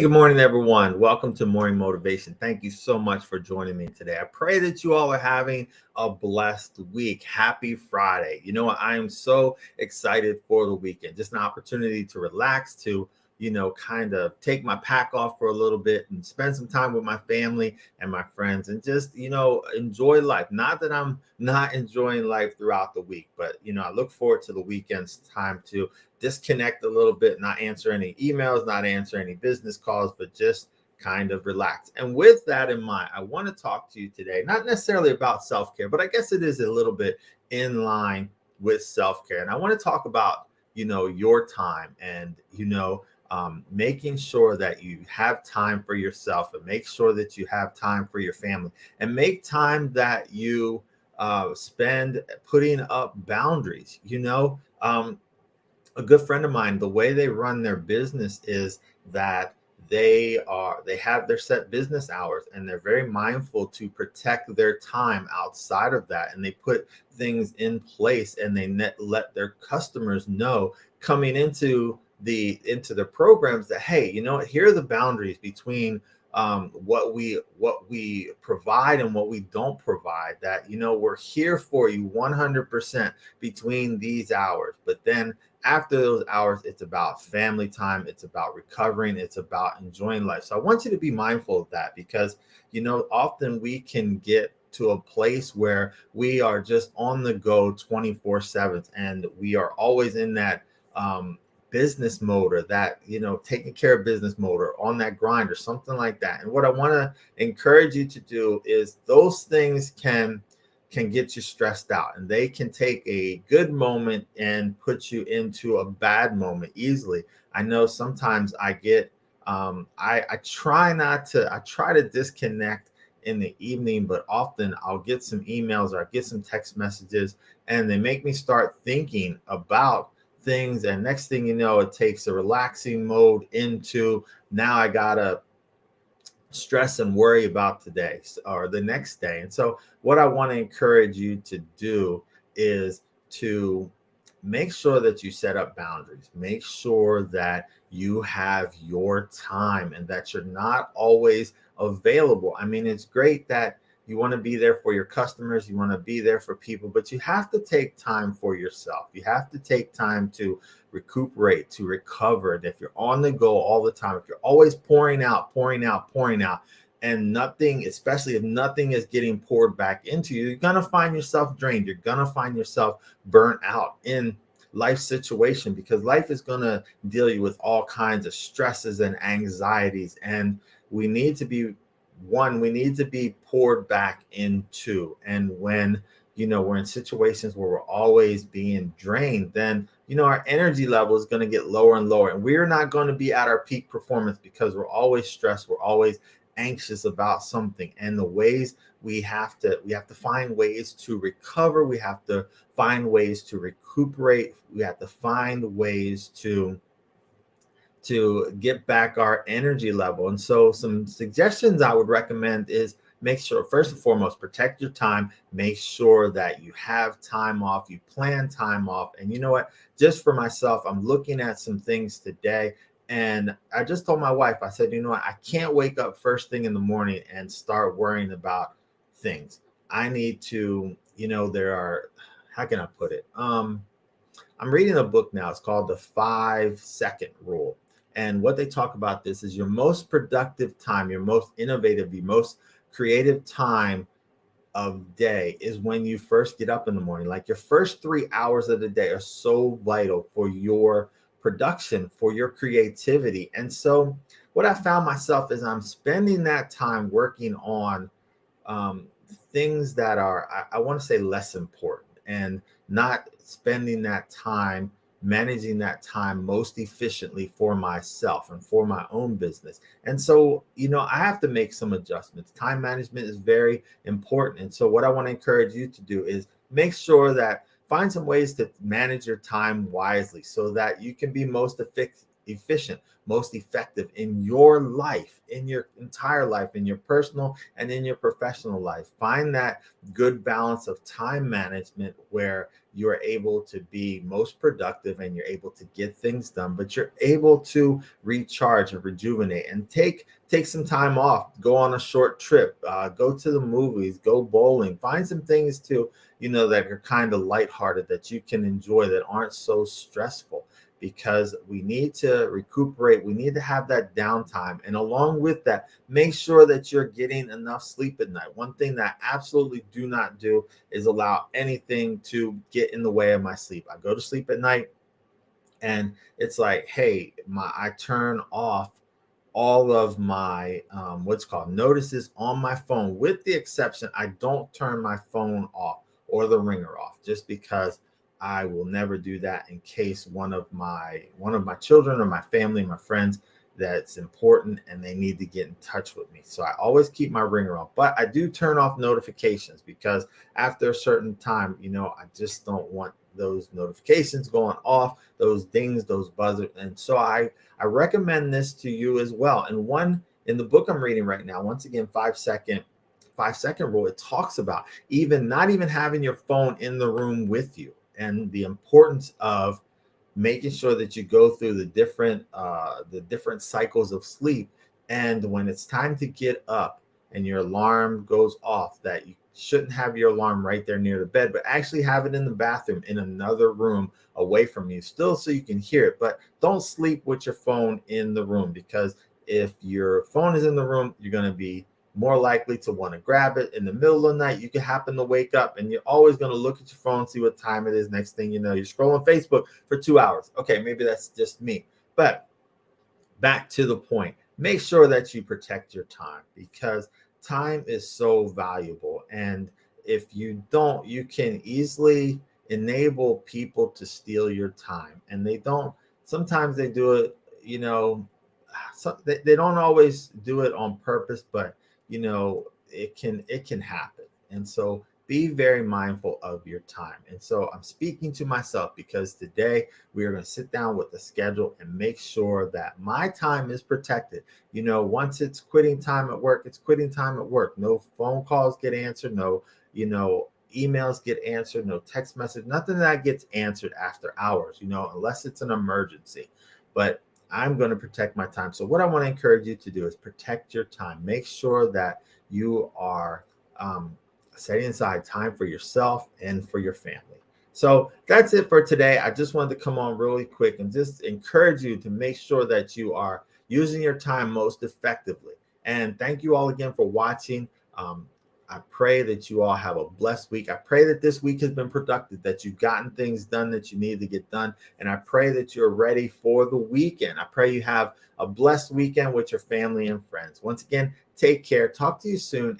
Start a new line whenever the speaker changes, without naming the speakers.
Hey, good morning, everyone. Welcome to Morning Motivation. Thank you so much for joining me today. I pray that you all are having a blessed week. Happy Friday. You know what? I am so excited for the weekend. Just an opportunity to relax, to kind of take my pack off for a little bit and spend some time with my family and my friends and just, enjoy life. Not that I'm not enjoying life throughout the week, but, I look forward to the weekend's time to disconnect a little bit, not answer any emails, not answer any business calls, but just kind of relax. And with that in mind, I want to talk to you today, not necessarily about self care, but I guess it is a little bit in line with self care. And I want to talk about, your time and, making sure that you have time for yourself and make sure that you have time for your family and make time that you spend putting up boundaries. A good friend of mine, the way they run their business is that they have their set business hours and they're very mindful to protect their time outside of that, and they put things in place and they let their customers know coming into the programs that, hey, here are the boundaries between what we provide and what we don't provide, that we're here for you 100% between these hours, but then after those hours, it's about family time, it's about recovering, it's about enjoying life. So I want you to be mindful of that, because often we can get to a place where we are just on the go 24/7, and we are always in that business mode, or that taking care of business mode, or on that grind or something like that. And what I want to encourage you to do is, those things can get you stressed out, and they can take a good moment and put you into a bad moment easily. I know sometimes I get I try to disconnect in the evening, but often I'll get some emails or I get some text messages, and they make me start thinking about things, and next thing you know, it takes a relaxing mode into, now I gotta stress and worry about today or the next day. And so what I want to encourage you to do is to make sure that you set up boundaries. Make sure that you have your time and that you're not always available. I mean, it's great that you want to be there for your customers, you want to be there for people, but you have to take time for yourself. You have to take time to recuperate, to recover. And if you're on the go all the time, if you're always pouring out, pouring out, pouring out, and nothing, especially if nothing is getting poured back into you, you're going to find yourself drained. You're going to find yourself burnt out in life situation, because life is going to deal you with all kinds of stresses and anxieties. And we need to be we need to be poured back into. And when we're in situations where we're always being drained, then our energy level is going to get lower and lower, and we're not going to be at our peak performance, because we're always stressed, we're always anxious about something. And the ways we have to find ways to recover, we have to find ways to recuperate, we have to find ways to get back our energy level. And so some suggestions I would recommend is, make sure, first and foremost, protect your time. Make sure that you have time off, you plan time off. And you know what? Just for myself, I'm looking at some things today. And I just told my wife, I said, you know what? I can't wake up first thing in the morning and start worrying about things. I need to, there are, how can I put it? I'm reading a book now. It's called The 5-Second Rule. And what they talk about this is, your most productive time, your most innovative, your most creative time of day is when you first get up in the morning. Like, your first 3 hours of the day are so vital for your production, for your creativity. And so what I found myself is, I'm spending that time working on things that are, I want to say, less important, and not spending that time managing that time most efficiently for myself and for my own business. And so, I have to make some adjustments. Time management is very important. And so what I want to encourage you to do is make sure that find some ways to manage your time wisely, so that you can be most efficient, most effective in your life, in your entire life, in your personal and in your professional life. Find that good balance of time management where you are able to be most productive and you're able to get things done, but you're able to recharge and rejuvenate and take some time off, go on a short trip, go to the movies, go bowling, find some things to, that are kind of lighthearted that you can enjoy that aren't so stressful, because we need to recuperate. We need to have that downtime. And along with that, make sure that you're getting enough sleep at night. One thing that I absolutely do not do is allow anything to get in the way of my sleep. I go to sleep at night and it's like, hey, I turn off all of my what's called notices on my phone, with the exception I don't turn my phone off or the ringer off, just because I will never do that in case one of my children or my family, my friends, that's important and they need to get in touch with me. So I always keep my ringer on, but I do turn off notifications, because after a certain time, I just don't want those notifications going off, those dings, those buzzers. And so I recommend this to you as well. And one in the book I'm reading right now, once again, 5 second rule, it talks about even not even having your phone in the room with you, and the importance of making sure that you go through the different cycles of sleep. And when it's time to get up and your alarm goes off, that you shouldn't have your alarm right there near the bed, but actually have it in the bathroom in another room away from you, still so you can hear it. But don't sleep with your phone in the room, because if your phone is in the room, you're going to be more likely to want to grab it in the middle of the night. You can happen to wake up and you're always going to look at your phone, see what time it is. Next thing you know, you're scrolling Facebook for 2 hours. Okay, maybe that's just me. But back to the point, make sure that you protect your time, because time is so valuable. And if you don't, you can easily enable people to steal your time. And they don't, sometimes they do it, they don't always do it on purpose, but it can happen. And so be very mindful of your time. And so I'm speaking to myself, because today we are going to sit down with the schedule and make sure that my time is protected. Once it's quitting time at work, it's quitting time at work. No phone calls get answered, no emails get answered, no text message, nothing that gets answered after hours, unless it's an emergency. But I'm going to protect my time. So what I want to encourage you to do is protect your time. Make sure that you are setting aside time for yourself and for your family. So that's it for today. I just wanted to come on really quick and just encourage you to make sure that you are using your time most effectively. And thank you all again for watching. I pray that you all have a blessed week. I pray that this week has been productive, that you've gotten things done that you need to get done. And I pray that you're ready for the weekend. I pray you have a blessed weekend with your family and friends. Once again, take care. Talk to you soon.